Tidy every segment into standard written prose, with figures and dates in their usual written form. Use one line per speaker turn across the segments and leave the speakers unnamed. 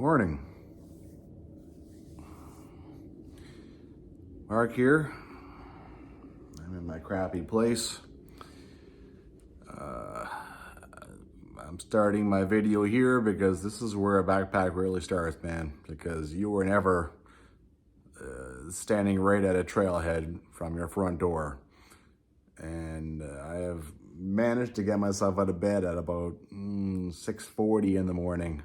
Morning. Mark here. I'm in my crappy place. I'm starting my video here because this is where a backpack really starts, man. Because you were never standing right at a trailhead from your front door. And I have managed to get myself out of bed at about 6:40 in the morning.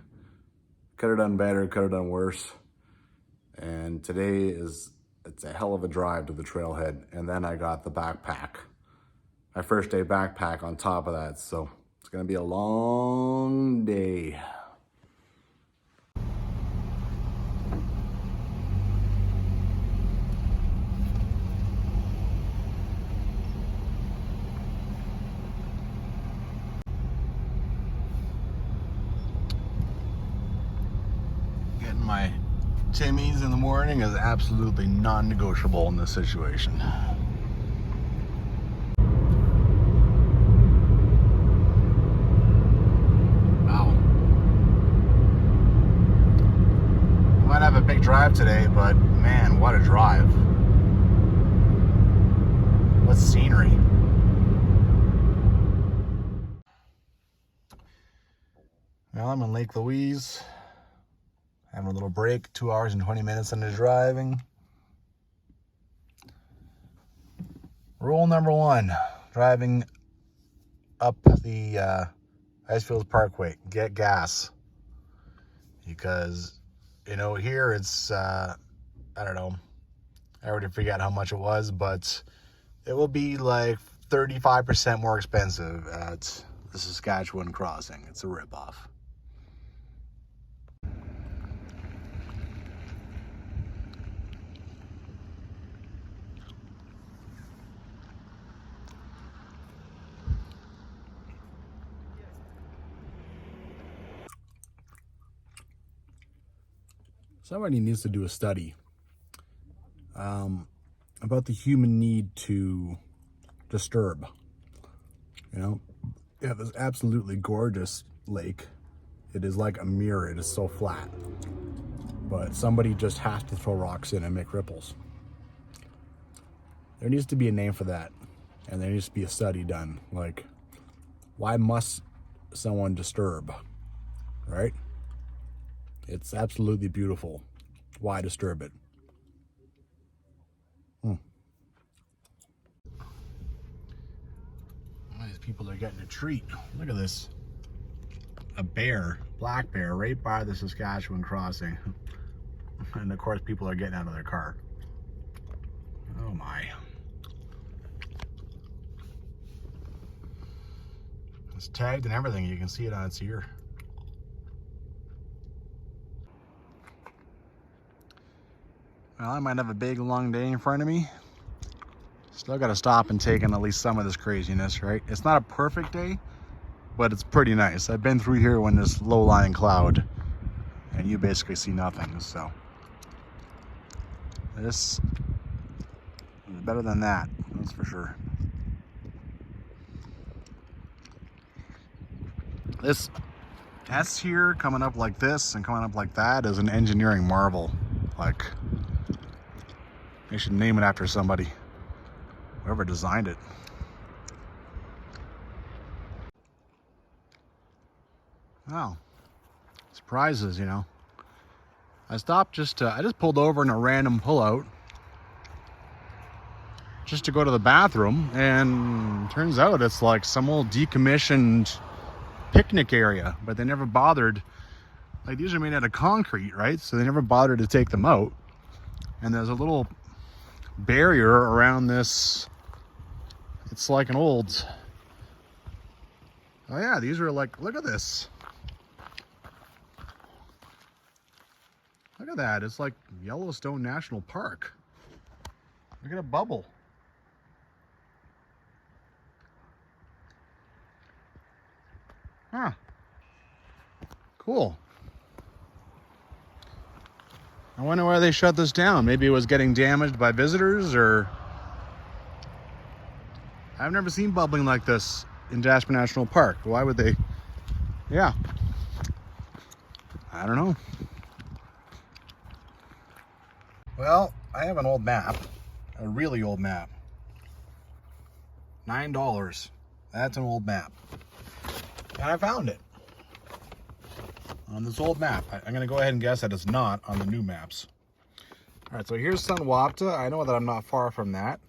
Could have done better, could have done worse. And today it's a hell of a drive to the trailhead. And then I got the backpack. My first day backpack on top of that. So it's gonna be a long day. Getting my Timmy's in the morning is absolutely non-negotiable in this situation. Wow. Might have a big drive today, but man, what a drive. What scenery. Well, I'm in Lake Louise. Having a little break, 2 hours and 20 minutes into driving. Rule number one, driving up the Icefields Parkway, get gas. Because, you know, here it's, I don't know, I already forgot how much it was, but it will be like 35% more expensive at the Saskatchewan crossing. It's a ripoff. Somebody needs to do a study about the human need to disturb. You know, you have this absolutely gorgeous lake. It is like a mirror. It is so flat. But somebody just has to throw rocks in and make ripples. There needs to be a name for that. And there needs to be a study done. Like, why must someone disturb? Right? It's absolutely beautiful. Why disturb it? These people are getting a treat. Look at this. A bear, black bear, right by the Saskatchewan crossing. And of course people are getting out of their car. Oh my. It's tagged and everything. You can see it on its ear. Well, I might have a big long day in front of me. Still got to stop and take in at least some of this craziness, right? It's not a perfect day, but it's pretty nice. I've been through here when there's low-lying cloud and you basically see nothing, so this is better than that, that's for sure. This S here coming up like this and coming up like that is an engineering marvel. Like, they should name it after somebody, whoever designed it. Wow, surprises, you know. I stopped I just pulled over in a random pullout just to go to the bathroom, and turns out it's like some old decommissioned picnic area, but they never bothered. Like, these are made out of concrete, right? So they never bothered to take them out. And there's a little barrier around this. It's like an old, oh yeah, these are like, look at this. Look at that, it's like Yellowstone National Park. Look at a bubble. Huh. Cool. I wonder why they shut this down. Maybe it was getting damaged by visitors, or I've never seen bubbling like this in Jasper National Park. Why would they? Yeah. I don't know. Well, I have an old map, a really old map. $9. That's an old map. And I found it on this old map. I'm going to go ahead and guess that it's not on the new maps. All right, so here's Sunwapta. I know that I'm not far from that,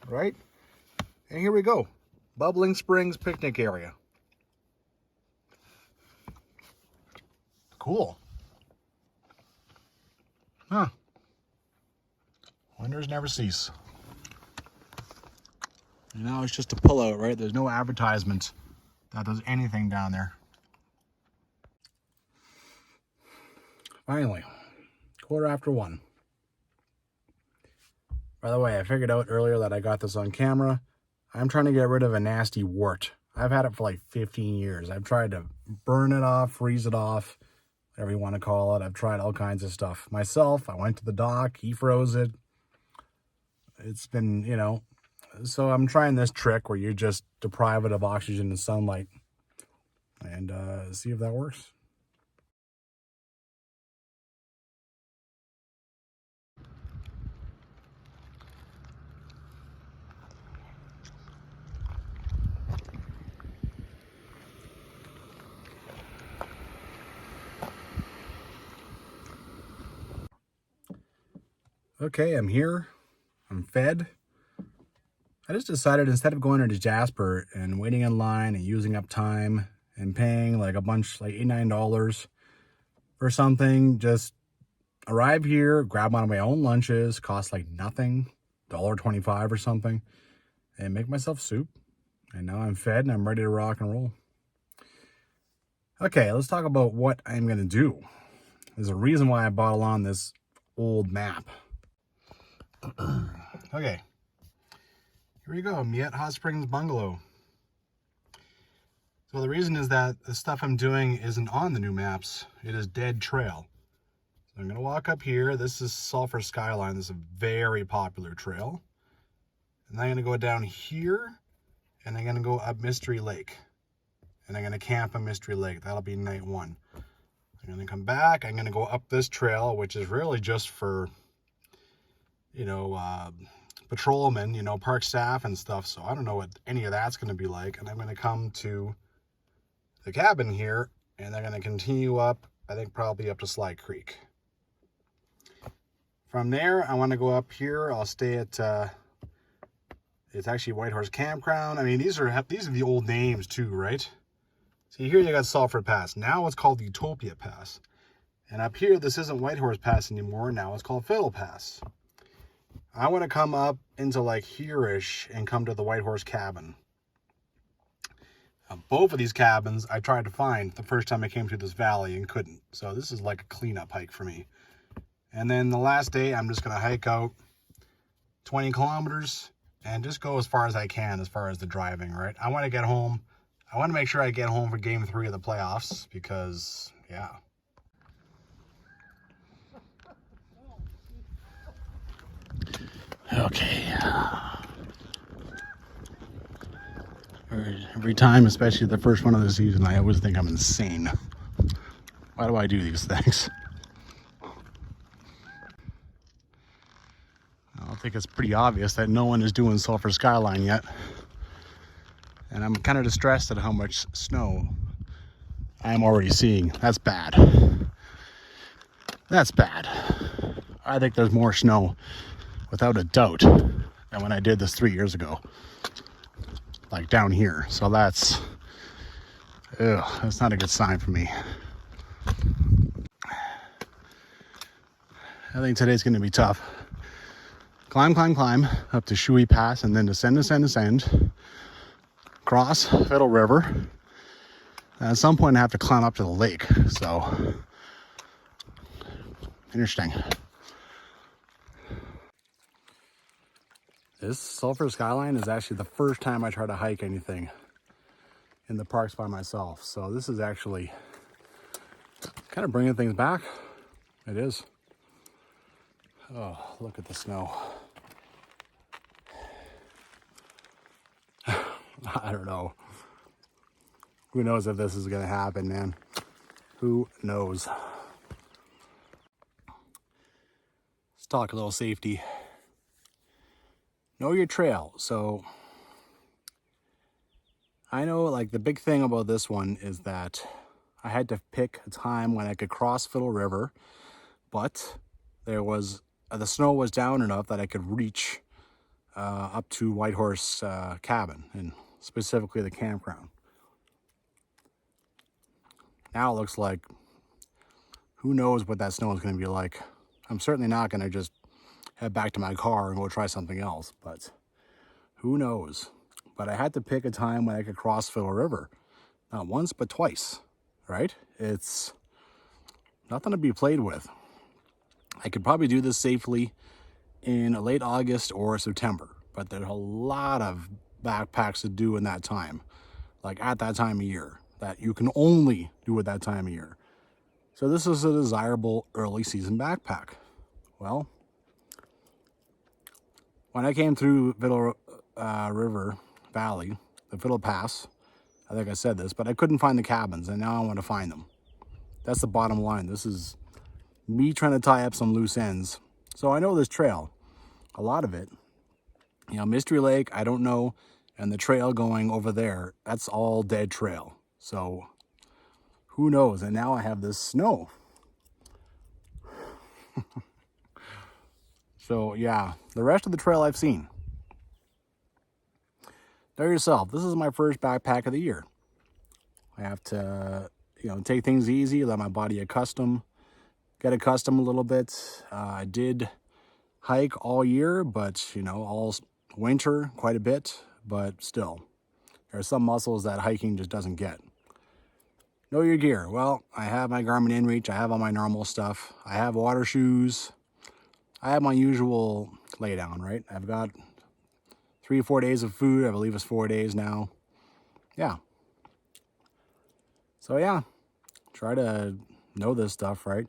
right? And here we go. Bubbling Springs picnic area. Cool. Huh. Wonders never cease. And now it's just a pullout, right? There's no advertisement that does anything down there. Finally, 1:15. By the way, I figured out earlier that I got this on camera. I'm trying to get rid of a nasty wart. I've had it for like 15 years. I've tried to burn it off, freeze it off, whatever you want to call it. I've tried all kinds of stuff. Myself, I went to the doc, he froze it. It's been, you know, so I'm trying this trick where you just deprive it of oxygen and sunlight and see if that works. Okay, I'm here. I'm fed. I just decided instead of going into Jasper and waiting in line and using up time and paying like a bunch, like $8, $9 for something, just arrive here, grab one of my own lunches, cost like nothing, $1.25 or something, and make myself soup. And now I'm fed and I'm ready to rock and roll. Okay, let's talk about what I'm going to do. There's a reason why I bought along this old map. Okay, here we go, Miette Hot Springs Bungalow. So the reason is that the stuff I'm doing isn't on the new maps. It is dead trail. So I'm going to walk up here. This is Sulphur Skyline. This is a very popular trail. And then I'm going to go down here, and I'm going to go up Mystery Lake. And I'm going to camp on Mystery Lake. That'll be night 1. I'm going to come back. I'm going to go up this trail, which is really just for, you know, patrolmen, you know, park staff and stuff. So I don't know what any of that's going to be like. And I'm going to come to the cabin here, and they're going to continue up, I think probably up to Slide Creek. From there, I want to go up here. I'll stay at, it's actually Whitehorse Campground. I mean, these are the old names too, right? See, here you got Sulphur Pass. Now it's called Utopia Pass. And up here, this isn't Whitehorse Pass anymore. Now it's called Fiddle Pass. I want to come up into like here-ish and come to the Whitehorse cabin. Both of these cabins I tried to find the first time I came through this valley and couldn't. So this is like a cleanup hike for me. And then the last day, I'm just going to hike out 20 kilometers and just go as far as I can as far as the driving, right? I want to get home. I want to make sure I get home for game 3 of the playoffs because, yeah. Okay. Every time, especially the first one of the season, I always think I'm insane. Why do I do these things? I think it's pretty obvious that no one is doing Sulphur Skyline yet. And I'm kind of distressed at how much snow I am already seeing. That's bad. That's bad. I think there's more snow, without a doubt, than when I did this 3 years ago. Like down here. So that's not a good sign for me. I think today's going to be tough. Climb up to Shooey Pass and then descend. Cross Fiddle River. And at some point I have to climb up to the lake. So, interesting. This Sulphur Skyline is actually the first time I try to hike anything in the parks by myself. So this is actually kind of bringing things back. It is. Oh, look at the snow. I don't know. Who knows if this is going to happen, man? Who knows?
talk a little safety. Know your trail. So I know, like, the big thing about this one is that I had to pick a time when I could cross Fiddle River, but there was the snow was down enough that I could reach up to Whitehorse cabin, and specifically the campground. Now it looks like who knows what that snow is going to be like. I'm certainly not going to just head back to my car and go try something else, but who knows. But I had to pick a time when I could cross Fiddle River. Not once, but twice, right? It's nothing to be played with. I could probably do this safely in late August or September, but there's a lot of backpacks to do in that time, like at that time of year, that you can only do at that time of year. So this is a desirable early season backpack. Well, when I came through Fiddle River Valley, the Fiddle Pass, I think I said this, but I couldn't find the cabins, and now I want to find them. That's the bottom line. This is me trying to tie up some loose ends. So I know this trail, a lot of it. You know, Mystery Lake, I don't know, and the trail going over there, that's all dead trail. So who knows? And now I have this snow. So yeah, the rest of the trail I've seen. Know yourself, this is my first backpack of the year. I have to, take things easy, let my body get accustomed a little bit. I did hike all year, but all winter quite a bit, but still, there are some muscles that hiking just doesn't get. Know your gear. Well, I have my Garmin InReach, I have all my normal stuff, I have water shoes, I have my usual lay down, right? I've got 3 or 4 days of food. I believe it's 4 days now. Yeah. So yeah, try to know this stuff, right?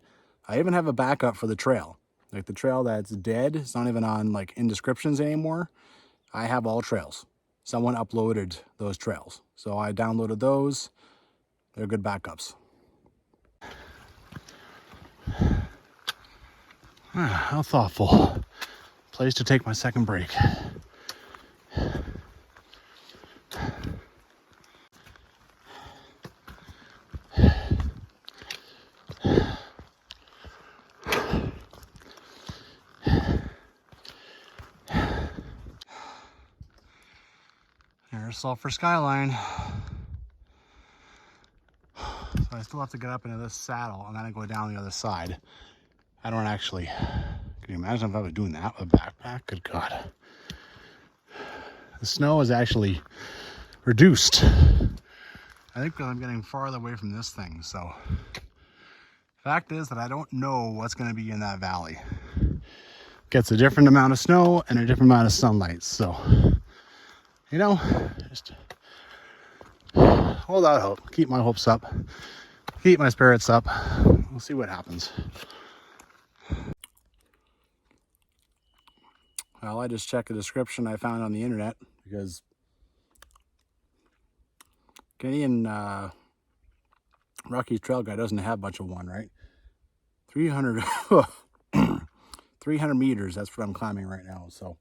I even have a backup for the trail. Like the trail that's dead, it's not even on like in descriptions anymore. I have all trails. Someone uploaded those trails. So I downloaded those. They're good backups. How thoughtful. Place to take my second break. There's Sulphur Skyline. So I still have to get up into this saddle and then I go down the other side. I don't actually, can you imagine if I was doing that with a backpack? Good God. The snow is actually reduced. I think I'm getting farther away from this thing. So fact is that I don't know what's going to be in that valley. Gets a different amount of snow and a different amount of sunlight. So, just hold out hope. Keep my hopes up. Keep my spirits up. We'll see what happens. Well, I just checked the description I found on the internet because Canadian Rockies Trail guy doesn't have much of one, right? 300, 300 meters, that's what I'm climbing right now. So,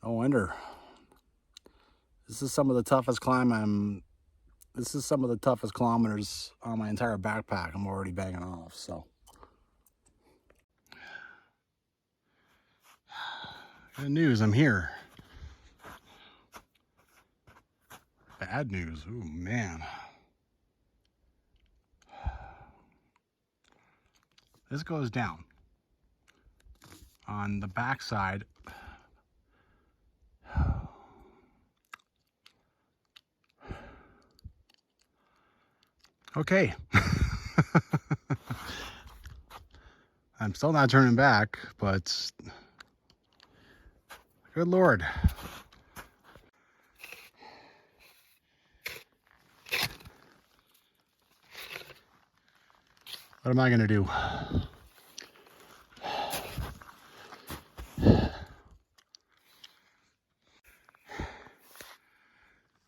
no wonder. This is some of the toughest this is some of the toughest kilometers on my entire backpack. I'm already banging off, so. Good news, I'm here. Bad news, ooh, man. This goes down on the back side. Okay. I'm still not turning back, but good Lord. What am I gonna do?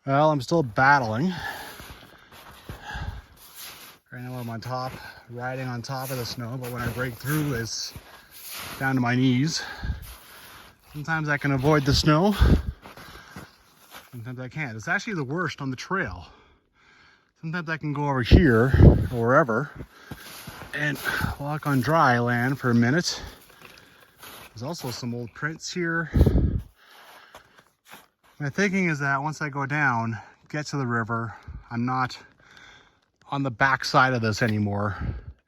Well, I'm still battling. Right now I'm on top, riding on top of the snow, but when I break through, it's down to my knees. Sometimes I can avoid the snow. Sometimes I can't. It's actually the worst on the trail. Sometimes I can go over here or wherever and walk on dry land for a minute. There's also some old prints here. My thinking is that once I go down, get to the river, I'm not on the back side of this anymore,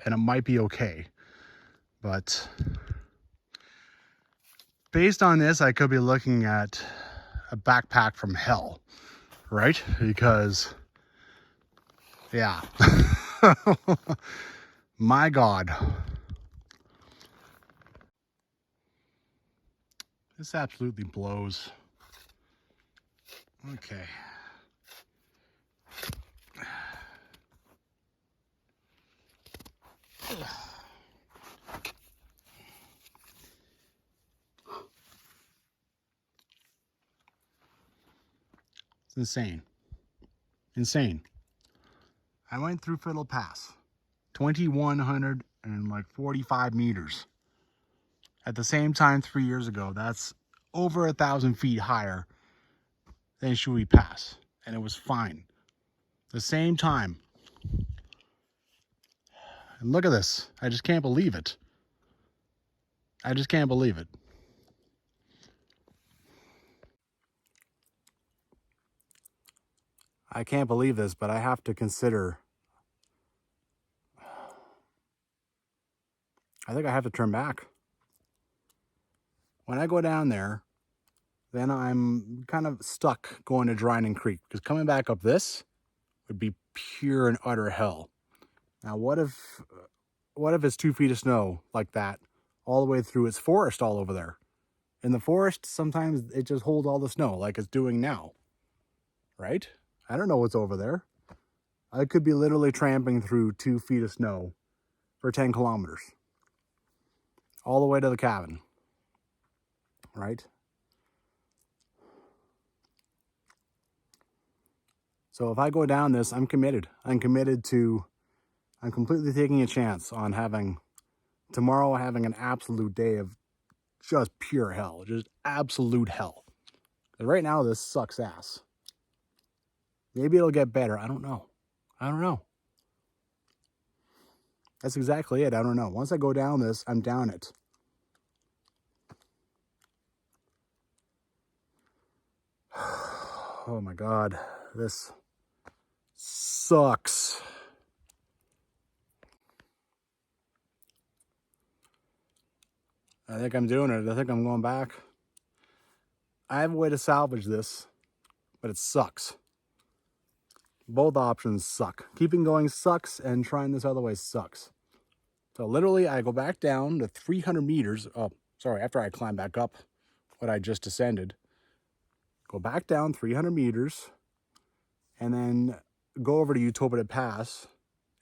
and it might be okay. But based on this, I could be looking at a backpack from hell, right? Because, yeah. My God. This absolutely blows. Okay. It's insane. Insane. I went through Fiddle Pass, 2,145 meters. At the same time 3 years ago, that's over 1,000 feet higher than Shooey Pass, and it was fine. The same time. And look at this. I just can't believe it. I just can't believe it. I can't believe this, but I have to consider. I think I have to turn back. When I go down there, then I'm kind of stuck going to Dryden Creek, because coming back up this would be pure and utter hell. Now, what if it's 2 feet of snow like that all the way through? It's forest all over there. In the forest, sometimes it just holds all the snow like it's doing now, right? I don't know what's over there. I could be literally tramping through 2 feet of snow for 10 kilometers, all the way to the cabin, right? So if I go down this, I'm committed. I'm completely taking a chance on having an absolute day of just pure hell, just absolute hell. And right now, this sucks ass. Maybe it'll get better. I don't know. That's exactly it. I don't know. Once I go down this, I'm down it. Oh my God. This sucks. I think I'm doing it. I think I'm going back. I have a way to salvage this, but it sucks. Both options suck. Keeping going sucks, and trying this other way sucks. So literally, I go back down to 300 meters. Oh, sorry, after I climb back up what I just descended. Go back down 300 meters, and then go over to Utopia Pass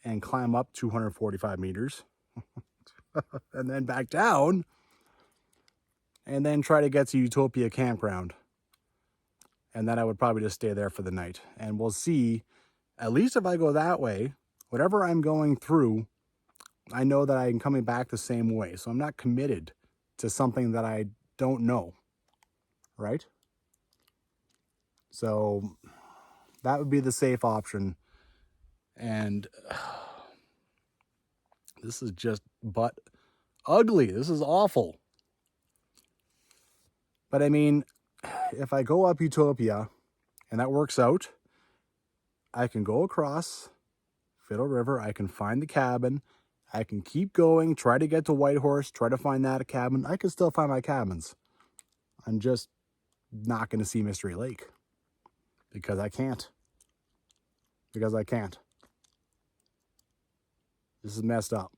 and climb up 245 meters. And then back down, and then try to get to Utopia Campground. And then I would probably just stay there for the night. And we'll see, at least if I go that way, whatever I'm going through, I know that I'm coming back the same way. So I'm not committed to something that I don't know, right? So that would be the safe option. And this is just but ugly. This is awful. But I mean, if I go up Utopia and that works out, I can go across Fiddle River. I can find the cabin. I can keep going, try to get to Whitehorse, try to find that cabin. I can still find my cabins. I'm just not going to see Mystery Lake because I can't. This is messed up.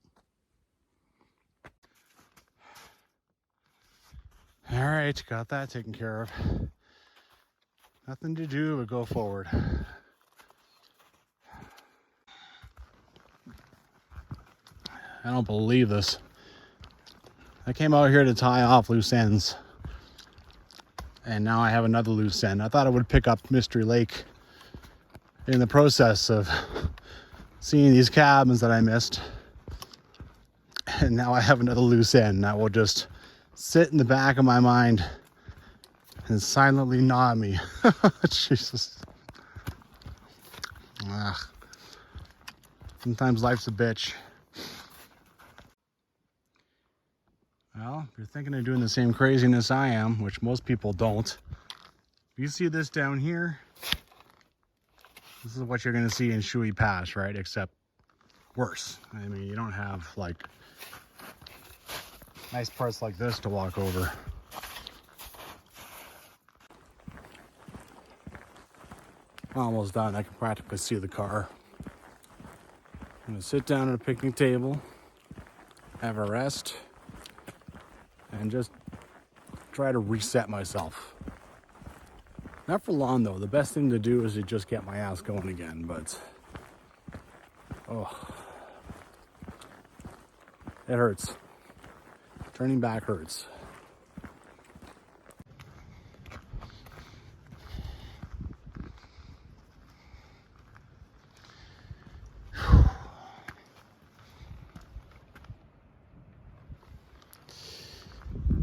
All right, got that taken care of. Nothing to do but go forward. I don't believe this. I came out here to tie off loose ends, and now I have another loose end. I thought I would pick up Mystery Lake in the process of seeing these cabins that I missed, and now I have another loose end that will just sit in the back of my mind and silently gnaw at me. Jesus. Ugh. Sometimes life's a bitch. Well, if you're thinking of doing the same craziness I am, which most people don't, if you see this down here, this is what you're going to see in Shooey Pass, right? Except worse. I mean, you don't have like nice parts like this to walk over. Almost done. I can practically see the car. I'm going to sit down at a picnic table, have a rest, and just try to reset myself. Not for long though. The best thing to do is to just get my ass going again, but oh, it hurts. Turning back hurts.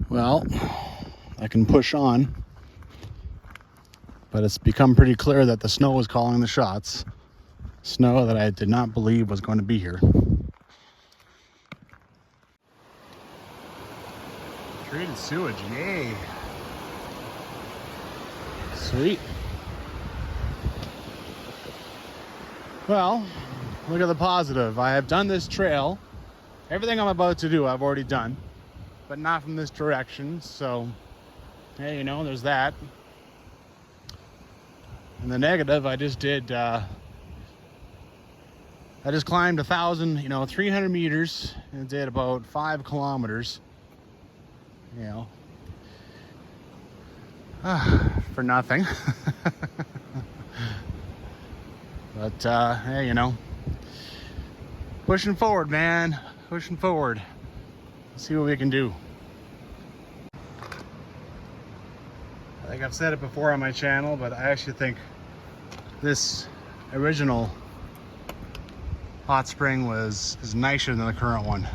Well, I can push on, but it's become pretty clear that the snow is calling the shots. Snow that I did not believe was going to be here. Treated sewage, yay. Sweet. Well, look at the positive. I have done this trail. Everything I'm about to do, I've already done, but not from this direction. So, hey, you know, there's that. And the negative, I just climbed 300 meters and did about 5 kilometers, you know, for nothing. But, hey, you know, pushing forward, man, pushing forward. Let's see what we can do. I think I've said it before on my channel, but I actually think this original hot spring is nicer than the current one.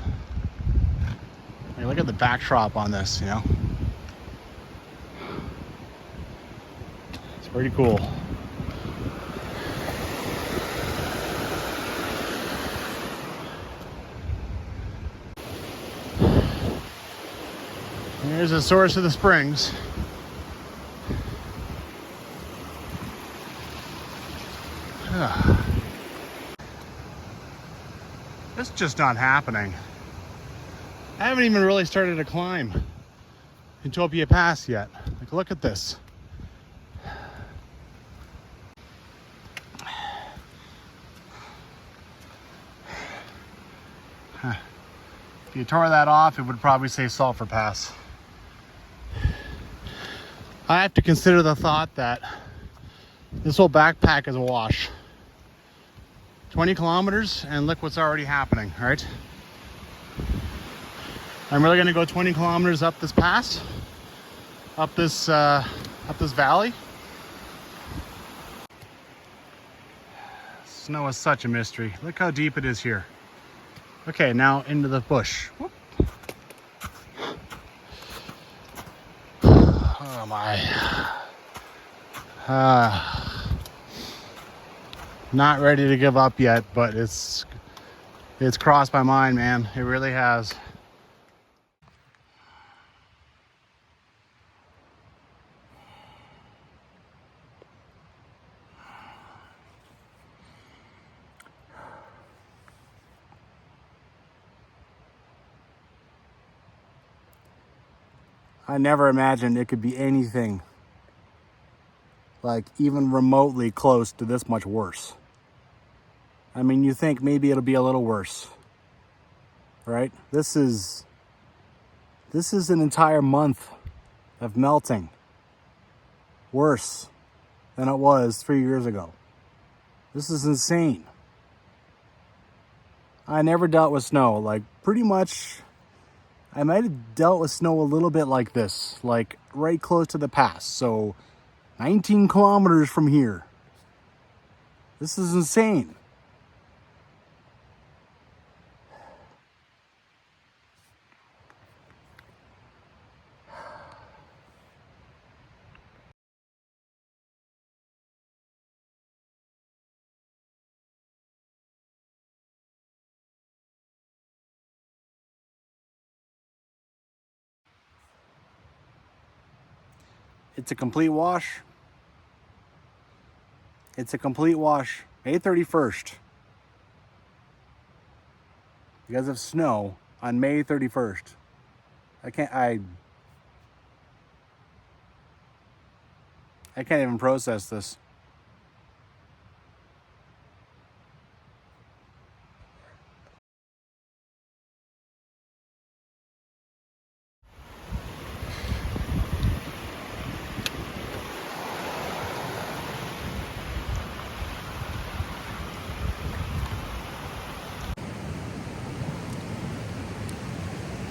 Hey, look at the backdrop on this, you know. It's pretty cool. Here's the source of the springs. It's just not happening. I haven't even really started to climb Utopia Pass yet. Like, look at this. If you tore that off, it would probably say Sulphur Pass. I have to consider the thought that this whole backpack is a wash. 20 kilometers and look what's already happening, right? I'm really gonna go 20 kilometers up this pass, up this valley. Snow is such a mystery. Look how deep it is here. Okay, now into the bush. Whoop. Oh my. Not ready to give up yet, but it's crossed my mind, man. It really has. I never imagined it could be anything like even remotely close to this much worse. I mean, you think maybe it'll be a little worse, right? This is an entire month of melting worse than it was 3 years ago. This is insane. I never dealt with snow. Like, pretty much, I might have dealt with snow a little bit like this, like right close to the pass. So 19 kilometers from here. This is insane. It's a complete wash. It's a complete wash. May 31st. Because of snow on May 31st. I can't even process this.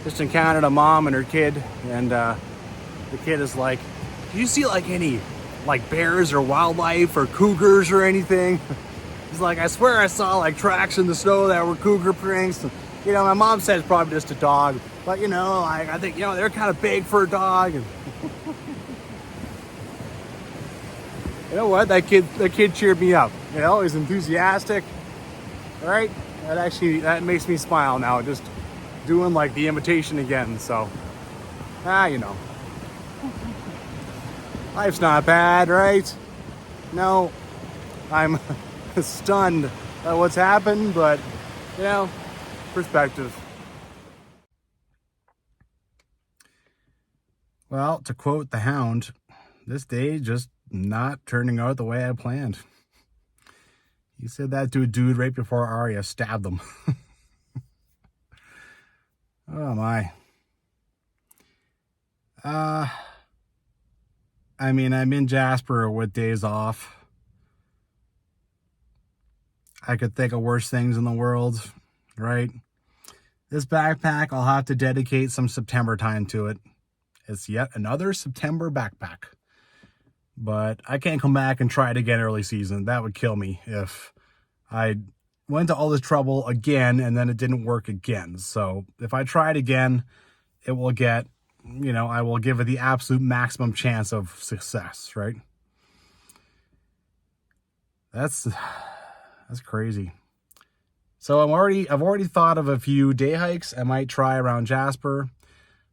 Just encountered a mom and her kid, and the kid is like, "Do you see like any like bears or wildlife or cougars or anything?" He's like, "I swear I saw like tracks in the snow that were cougar prints." You know, my mom said it's probably just a dog, but you know, like I think they're kind of big for a dog. And you know what? That kid cheered me up. You know, he's enthusiastic. All right, that makes me smile now. Just doing like the imitation again. So, you know, life's not bad, right? No, I'm stunned at what's happened, but you know, perspective. Well, to quote the Hound, this day just not turning out the way I planned. He said that to a dude right before Arya stabbed him. Oh my. I mean, I'm in Jasper with days off. I could think of worse things in the world, right? This backpack, I'll have to dedicate some September time to it. It's yet another September backpack. But I can't come back and try it again early season. That would kill me if I went to all this trouble again and then it didn't work again. So if I try it again, it will get, I will give it the absolute maximum chance of success, right? That's crazy. So I've already thought of a few day hikes I might try around Jasper.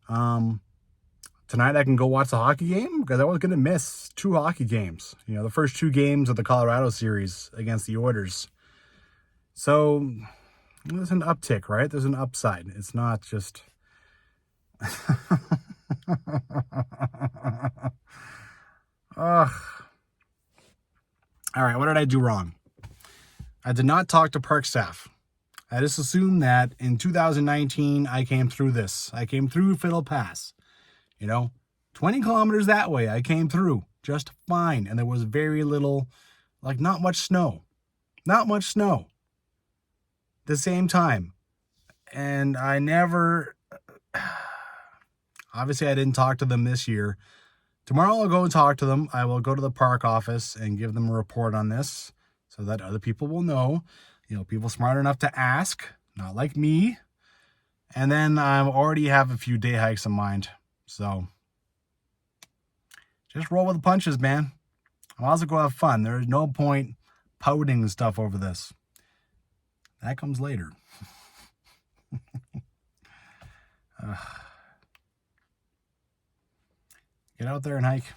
Tonight I can go watch the hockey game because I was going to miss 2 hockey games. The first 2 games of the Colorado series against the Oilers. So there's an uptick, right? There's an upside. It's not just... Ugh. All right, what did I do wrong? I did not talk to park staff. I just assumed that in 2019, I came through this. I came through Fiddle Pass. 20 kilometers that way, I came through just fine. And there was very little, not much snow. Not much snow. At the same time. And I never, obviously I didn't talk to them this year. Tomorrow I'll go and talk to them. I will go to the park office and give them a report on this so that other people will know. People smart enough to ask, not like me. And then I already have a few day hikes in mind. So just roll with the punches, man. I might as well go have fun. There's no point pouting and stuff over this. That comes later. Get out there and hike.